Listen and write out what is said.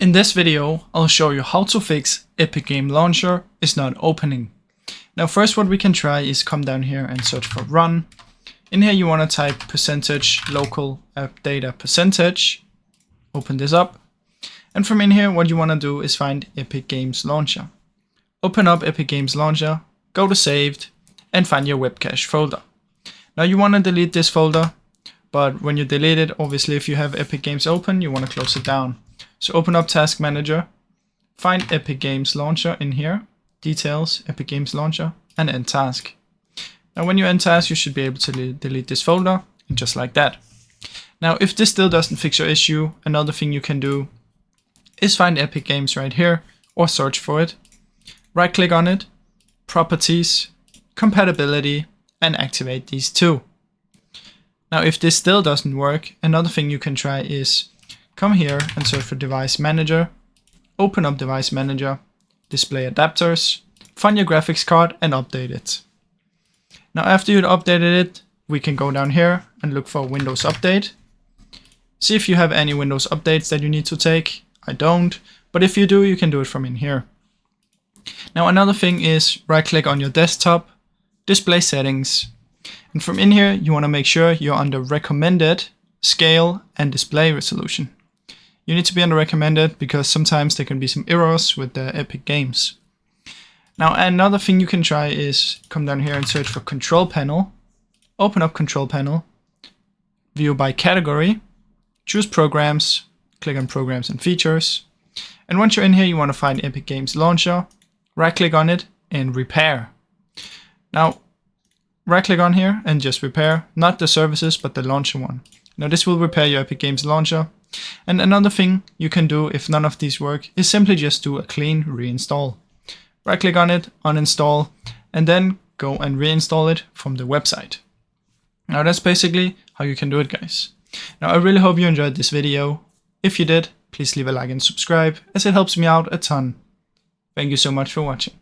In this video, I'll show you how to fix Epic Game Launcher is not opening. Now first what we can try is come down here and search for run. In here you want to type %local app data %. Open this up. And from in here what you want to do is find Epic Games Launcher. Open up Epic Games Launcher, go to saved and find your web cache folder. Now you want to delete this folder, but when you delete it, obviously if you have Epic Games open, you want to close it down. So open up Task Manager, find Epic Games Launcher in here, Details, Epic Games Launcher, and End Task. Now when you end task, you should be able to delete this folder, just like that. Now if this still doesn't fix your issue, another thing you can do is find Epic Games right here, or search for it. Right click on it, Properties, Compatibility, and activate these two. Now if this still doesn't work, another thing you can try is come here and search for Device Manager, open up Device Manager, Display Adapters, find your graphics card and update it. Now after you've updated it, we can go down here and look for Windows Update. See if you have any Windows updates that you need to take. I don't, but if you do, you can do it from in here. Now another thing is right click on your desktop, Display Settings, and from in here you want to make sure you're under Recommended, Scale and Display Resolution. You need to be under Recommended because sometimes there can be some errors with the Epic Games. Now another thing you can try is come down here and search for Control Panel, open up Control Panel, view by category, choose Programs, click on Programs and Features, and once you're in here you want to find Epic Games Launcher, right click on it and Repair. Now right click on here and just repair, not the services but the launcher one. Now this will repair your Epic Games Launcher. And another thing you can do if none of these work is simply just do a clean reinstall. Right click on it, uninstall, and then go and reinstall it from the website. Now that's basically how you can do it, guys. Now I really hope you enjoyed this video. If you did, please leave a like and subscribe as it helps me out a ton. Thank you so much for watching.